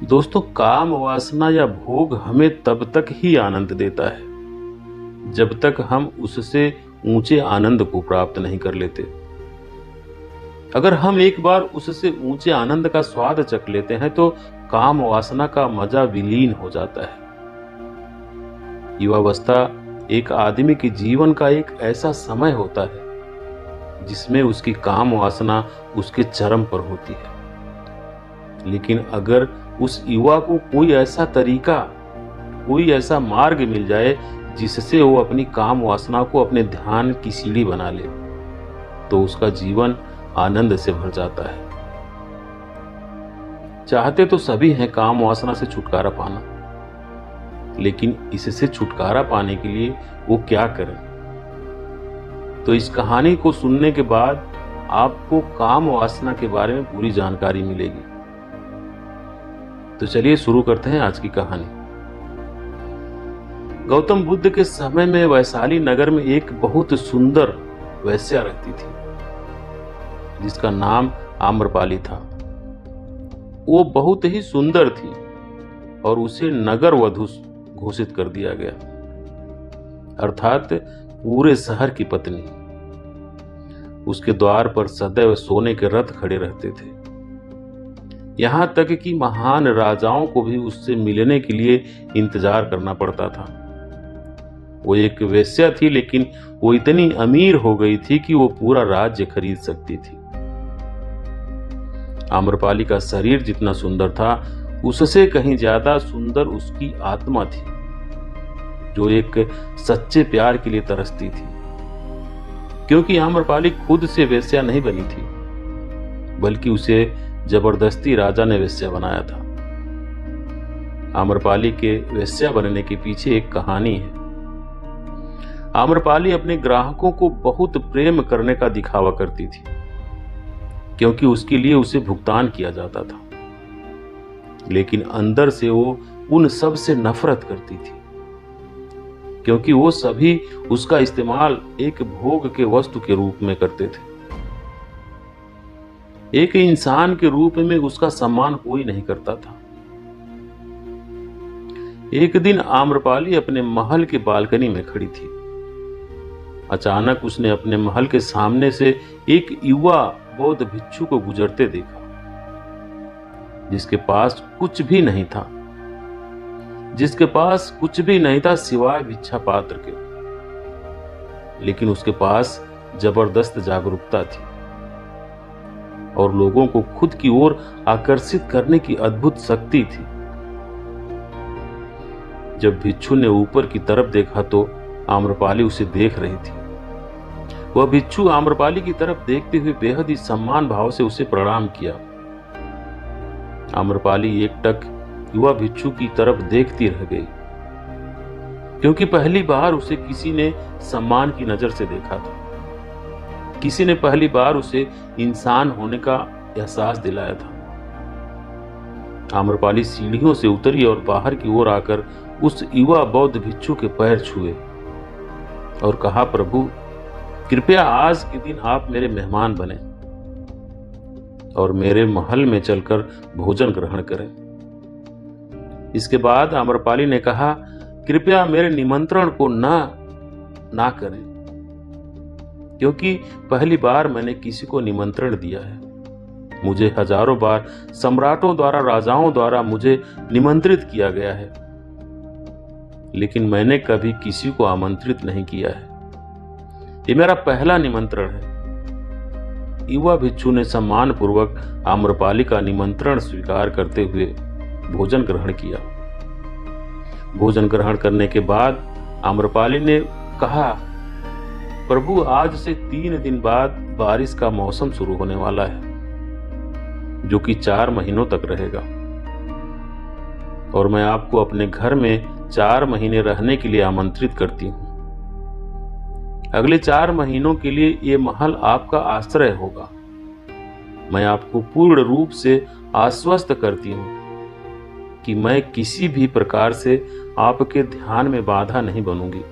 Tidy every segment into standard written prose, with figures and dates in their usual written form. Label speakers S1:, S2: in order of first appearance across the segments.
S1: दोस्तों, काम वासना या भोग हमें तब तक ही आनंद देता है जब तक हम उससे ऊंचे आनंद को प्राप्त नहीं कर लेते। अगर हम एक बार उससे ऊंचे आनंद का स्वाद चख लेते हैं तो काम वासना का मजा विलीन हो जाता है। युवावस्था एक आदमी के जीवन का एक ऐसा समय होता है जिसमें उसकी काम वासना उसके चरम पर होती है। लेकिन अगर उस युवा को कोई ऐसा तरीका, कोई ऐसा मार्ग मिल जाए जिससे वो अपनी काम वासना को अपने ध्यान की सीढ़ी बना ले, तो उसका जीवन आनंद से भर जाता है। चाहते तो सभी हैं काम वासना से छुटकारा पाना, लेकिन इससे छुटकारा पाने के लिए वो क्या करें? तो इस कहानी को सुनने के बाद आपको काम वासना के बारे में पूरी जानकारी मिलेगी। तो चलिए शुरू करते हैं आज की कहानी। गौतम बुद्ध के समय में वैशाली नगर में एक बहुत सुंदर वेश्या रहती थी जिसका नाम आम्रपाली था। वो बहुत ही सुंदर थी और उसे नगर वधू घोषित कर दिया गया, अर्थात पूरे शहर की पत्नी। उसके द्वार पर सदैव सोने के रथ खड़े रहते थे, यहां तक कि महान राजाओं को भी उससे मिलने के लिए इंतजार करना पड़ता था। वो एक वेश्या थी, लेकिन वो इतनी अमीर हो गई थी कि वो पूरा राज्य खरीद सकती थी। आम्रपाली का शरीर जितना सुंदर था, उससे कहीं ज्यादा सुंदर उसकी आत्मा थी, जो एक सच्चे प्यार के लिए तरसती थी। क्योंकि आम्रपाली खुद से वेश्या नहीं बनी थी, बल्कि उसे जबरदस्ती राजा ने वेश्या बनाया था। आम्रपाली के वेश्या बनने के पीछे एक कहानी है। आम्रपाली अपने ग्राहकों को बहुत प्रेम करने का दिखावा करती थी, क्योंकि उसके लिए उसे भुगतान किया जाता था। लेकिन अंदर से वो उन सब से नफरत करती थी, क्योंकि वो सभी उसका इस्तेमाल एक भोग के वस्तु के रूप में करते थे। एक इंसान के रूप में उसका सम्मान कोई नहीं करता था। एक दिन आम्रपाली अपने महल की बालकनी में खड़ी थी। अचानक उसने अपने महल के सामने से एक युवा बौद्ध भिक्षु को गुजरते देखा, जिसके पास कुछ भी नहीं था, सिवाय भिक्षा पात्र के। लेकिन उसके पास जबरदस्त जागरूकता थी और लोगों को खुद की ओर आकर्षित करने की अद्भुत शक्ति थी। जब भिक्षु ने ऊपर की तरफ देखा तो आम्रपाली उसे देख रही थी। वह भिक्षु आम्रपाली की तरफ देखते हुए बेहद ही सम्मान भाव से उसे प्रणाम किया। आम्रपाली एकटक युवा भिक्षु की तरफ देखती रह गई, क्योंकि पहली बार उसे किसी ने सम्मान की नजर से देखा था। किसी ने पहली बार उसे इंसान होने का एहसास दिलाया था। आम्रपाली सीढ़ियों से उतरी और बाहर की ओर आकर उस युवा बौद्ध भिक्षु के पैर छुए और कहा, प्रभु, कृपया आज के दिन आप मेरे मेहमान बने और मेरे महल में चलकर भोजन ग्रहण करें। इसके बाद आम्रपाली ने कहा, कृपया मेरे निमंत्रण को ना करें, क्योंकि पहली बार मैंने किसी को निमंत्रण दिया है। मुझे हजारों बार सम्राटों द्वारा, राजाओं द्वारा मुझे निमंत्रित किया गया है, लेकिन मैंने कभी किसी को आमंत्रित नहीं किया है। ये मेरा पहला निमंत्रण है। युवा भिक्षु ने सम्मान पूर्वक आम्रपाली का निमंत्रण स्वीकार करते हुए भोजन ग्रहण किया। भोजन ग्रहण करने के बाद आम्रपाली ने कहा, प्रभु, आज से 3 दिन बाद बारिश का मौसम शुरू होने वाला है, जो कि 4 महीनों तक रहेगा, और मैं आपको अपने घर में 4 महीने रहने के लिए आमंत्रित करती हूं। अगले 4 महीनों के लिए यह महल आपका आश्रय होगा। मैं आपको पूर्ण रूप से आश्वस्त करती हूं कि मैं किसी भी प्रकार से आपके ध्यान में बाधा नहीं बनूंगी,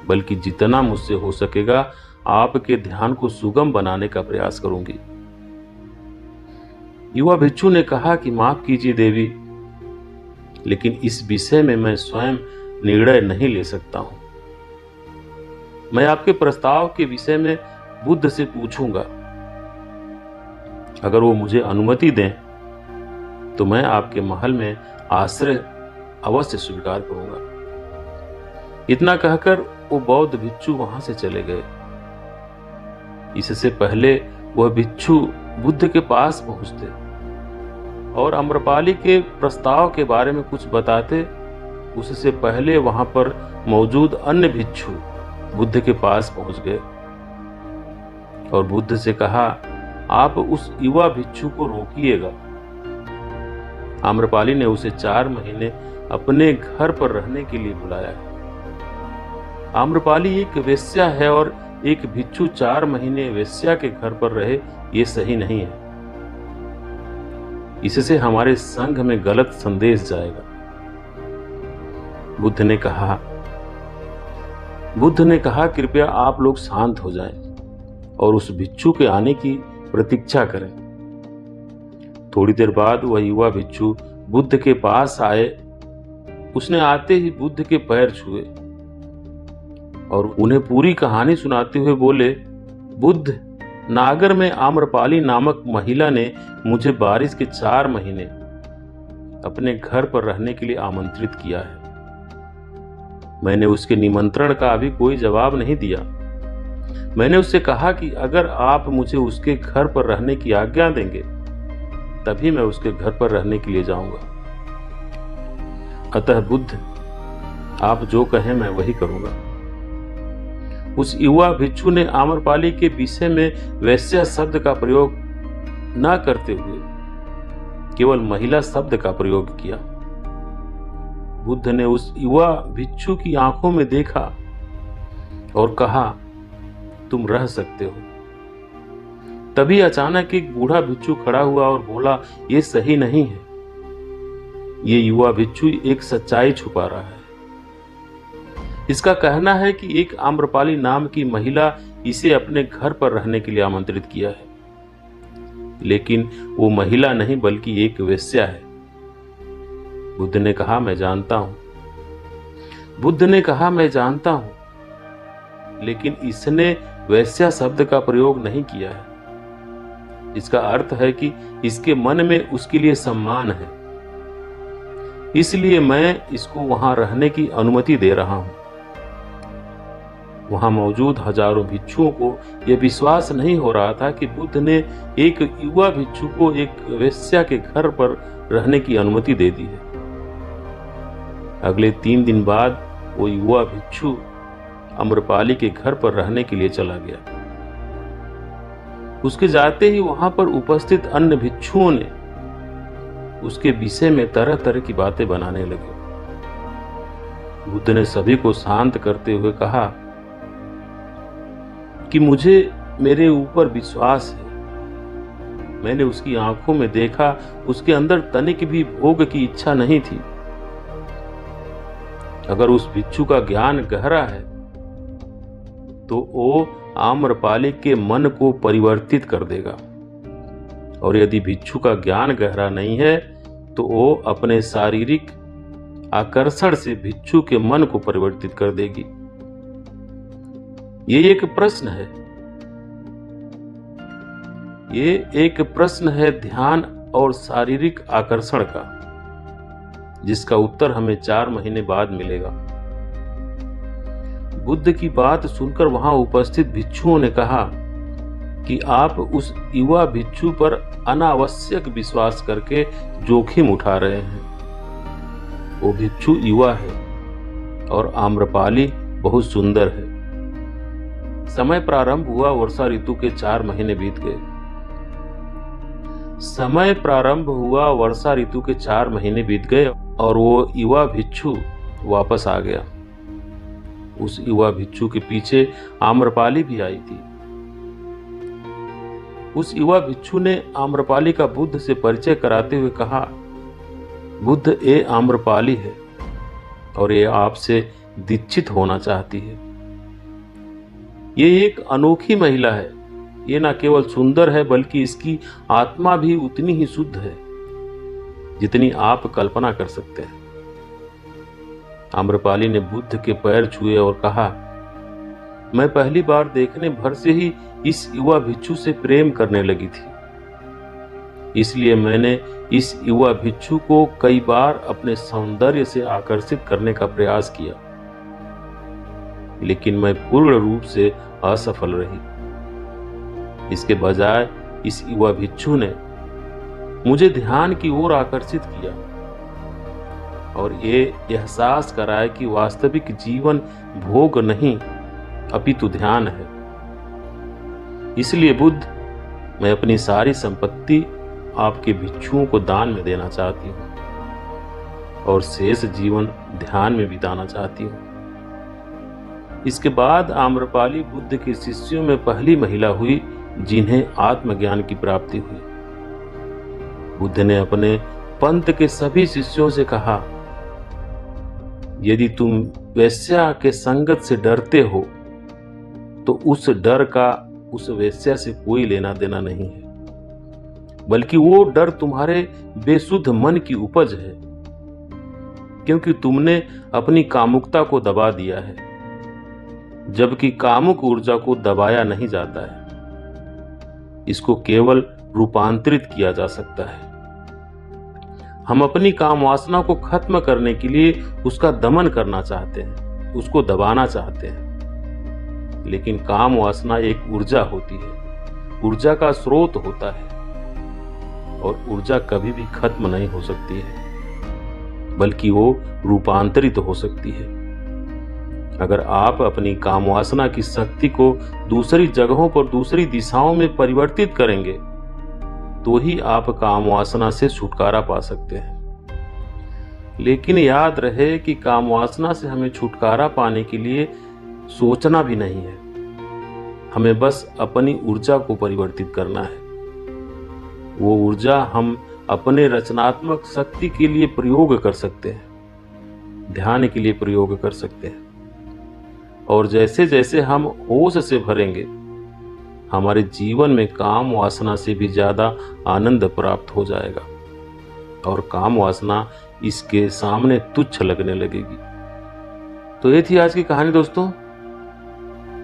S1: बल्कि जितना मुझसे हो सकेगा आपके ध्यान को सुगम बनाने का प्रयास करूंगी। युवा भिक्षु ने कहा कि माफ कीजिए देवी, लेकिन इस विषय में मैं स्वयं निर्णय नहीं ले सकता हूं। मैं आपके प्रस्ताव के विषय में बुद्ध से पूछूंगा। अगर वो मुझे अनुमति दें तो मैं आपके महल में आश्रय अवश्य स्वीकार करूंगा। इतना कहकर वो बौद्ध भिक्षु वहां से चले गए। इससे पहले वह भिक्षु बुद्ध के पास पहुंचते और आम्रपाली के प्रस्ताव के बारे में कुछ बताते, उससे पहले वहां पर मौजूद अन्य भिक्षु बुद्ध के पास पहुंच गए और बुद्ध से कहा, आप उस युवा भिक्षु को रोकिएगा। आम्रपाली ने उसे 4 महीने अपने घर पर रहने के लिए बुलाया है। आम्रपाली एक वेश्या है और एक भिक्षु 4 महीने वेश्या के घर पर रहे, ये सही नहीं है। इससे हमारे संघ में गलत संदेश जाएगा। बुद्ध ने कहा कृपया आप लोग शांत हो जाएं और उस भिक्षु के आने की प्रतीक्षा करें। थोड़ी देर बाद वह युवा भिक्षु बुद्ध के पास आए। उसने आते ही बुद्ध के पैर छुए और उन्हें पूरी कहानी सुनाते हुए बोले, बुद्ध, नागर में आम्रपाली नामक महिला ने मुझे बारिश के 4 महीने अपने घर पर रहने के लिए आमंत्रित किया है। मैंने उसके निमंत्रण का अभी कोई जवाब नहीं दिया। मैंने उससे कहा कि अगर आप मुझे उसके घर पर रहने की आज्ञा देंगे तभी मैं उसके घर पर रहने के लिए जाऊंगा। अतः बुद्ध, आप जो कहें मैं वही करूंगा। उस युवा भिक्षु ने आम्रपाली के विषय में वैश्या शब्द का प्रयोग न करते हुए केवल महिला शब्द का प्रयोग किया। बुद्ध ने उस युवा भिक्षु की आंखों में देखा और कहा, तुम रह सकते हो। तभी अचानक एक बूढ़ा भिक्षु खड़ा हुआ और बोला, ये सही नहीं है। ये युवा भिक्षु एक सच्चाई छुपा रहा है। इसका कहना है कि एक आम्रपाली नाम की महिला इसे अपने घर पर रहने के लिए आमंत्रित किया है, लेकिन वो महिला नहीं बल्कि एक वेश्या है। बुद्ध ने कहा, मैं जानता हूं, लेकिन इसने वेश्या शब्द का प्रयोग नहीं किया है। इसका अर्थ है कि इसके मन में उसके लिए सम्मान है, इसलिए मैं इसको वहां रहने की अनुमति दे रहा हूं। वहां मौजूद हजारों भिक्षुओं को यह विश्वास नहीं हो रहा था कि बुद्ध ने एक युवा भिक्षु को एक वेश्या के घर पर रहने की अनुमति दे दी है। अगले 3 दिन बाद वो युवा भिक्षु आम्रपाली के घर पर रहने के लिए चला गया। उसके जाते ही वहां पर उपस्थित अन्य भिक्षुओं ने उसके विषय में तरह तरह की बातें बनाने लगे। बुद्ध ने सभी को शांत करते हुए कहा कि मुझे मेरे ऊपर विश्वास है। मैंने उसकी आंखों में देखा, उसके अंदर तनिक भी भोग की इच्छा नहीं थी। अगर उस भिक्षु का ज्ञान गहरा है तो वो आम्रपाली के मन को परिवर्तित कर देगा, और यदि भिक्षु का ज्ञान गहरा नहीं है तो वो अपने शारीरिक आकर्षण से भिक्षु के मन को परिवर्तित कर देगी। ये एक प्रश्न है ध्यान और शारीरिक आकर्षण का, जिसका उत्तर हमें 4 महीने बाद मिलेगा। बुद्ध की बात सुनकर वहां उपस्थित भिक्षुओं ने कहा कि आप उस युवा भिक्षु पर अनावश्यक विश्वास करके जोखिम उठा रहे हैं। वो भिक्षु युवा है और आम्रपाली बहुत सुंदर है। समय प्रारंभ हुआ, वर्षा ऋतु के 4 महीने बीत गए। और वो युवा भिक्षु वापस आ गया। उस युवा भिक्षु के पीछे आम्रपाली भी आई थी। उस युवा भिक्षु ने आम्रपाली का बुद्ध से परिचय कराते हुए कहा, बुद्ध, ये आम्रपाली है और ये आपसे दीक्षित होना चाहती है। ये एक अनोखी महिला है ये न केवल सुंदर है बल्कि इसकी आत्मा भी उतनी ही शुद्ध है जितनी आप कल्पना कर सकते हैं। आम्रपाली ने बुद्ध के पैर छुए और कहा, मैं पहली बार देखने भर से ही इस युवा भिक्षु से प्रेम करने लगी थी, इसलिए मैंने इस युवा भिक्षु को कई बार अपने सौंदर्य से आकर्षित करने का प्रयास किया, लेकिन मैं पूर्ण रूप से असफल रही। इसके बजाय इस युवा भिक्षु ने मुझे ध्यान की ओर आकर्षित किया और ये एहसास कराया कि वास्तविक जीवन भोग नहीं अपितु ध्यान है। इसलिए बुद्ध, मैं अपनी सारी संपत्ति आपके भिक्षुओं को दान में देना चाहती हूं और शेष जीवन ध्यान में बिताना चाहती हूं। इसके बाद आम्रपाली बुद्ध के शिष्यों में पहली महिला हुई जिन्हें आत्मज्ञान की प्राप्ति हुई। बुद्ध ने अपने पंथ के सभी शिष्यों से कहा, यदि तुम वेश्या के संगत से डरते हो तो उस डर का उस वेश्या से कोई लेना देना नहीं है, बल्कि वो डर तुम्हारे बेसुध मन की उपज है, क्योंकि तुमने अपनी कामुकता को दबा दिया है, जबकि कामुक ऊर्जा को दबाया नहीं जाता है, इसको केवल रूपांतरित किया जा सकता है। हम अपनी काम वासना को खत्म करने के लिए उसका दमन करना चाहते हैं, उसको दबाना चाहते हैं, लेकिन काम वासना एक ऊर्जा होती है, ऊर्जा का स्रोत होता है और ऊर्जा कभी भी खत्म नहीं हो सकती है, बल्कि वो रूपांतरित हो सकती है। अगर आप अपनी काम वासना की शक्ति को दूसरी जगहों पर दूसरी दिशाओं में परिवर्तित करेंगे तो ही आप काम वासना से छुटकारा पा सकते हैं। लेकिन याद रहे कि काम वासना से हमें छुटकारा पाने के लिए सोचना भी नहीं है, हमें बस अपनी ऊर्जा को परिवर्तित करना है। वो ऊर्जा हम अपने रचनात्मक शक्ति के लिए प्रयोग कर सकते हैं, ध्यान के लिए प्रयोग कर सकते हैं, और जैसे जैसे हम होश से भरेंगे हमारे जीवन में काम वासना से भी ज्यादा आनंद प्राप्त हो जाएगा और काम वासना इसके सामने तुच्छ लगने लगेगी। तो ये थी आज की कहानी दोस्तों।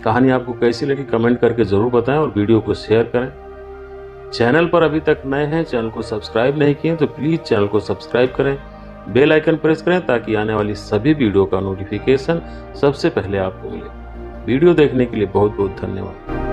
S1: कहानी आपको कैसी लगी कमेंट करके जरूर बताएं और वीडियो को शेयर करें। चैनल पर अभी तक नए हैं, चैनल को सब्सक्राइब नहीं किए तो प्लीज चैनल को सब्सक्राइब करें, बेल आइकन प्रेस करें ताकि आने वाली सभी वीडियो का नोटिफिकेशन सबसे पहले आपको मिले। वीडियो देखने के लिए बहुत बहुत धन्यवाद।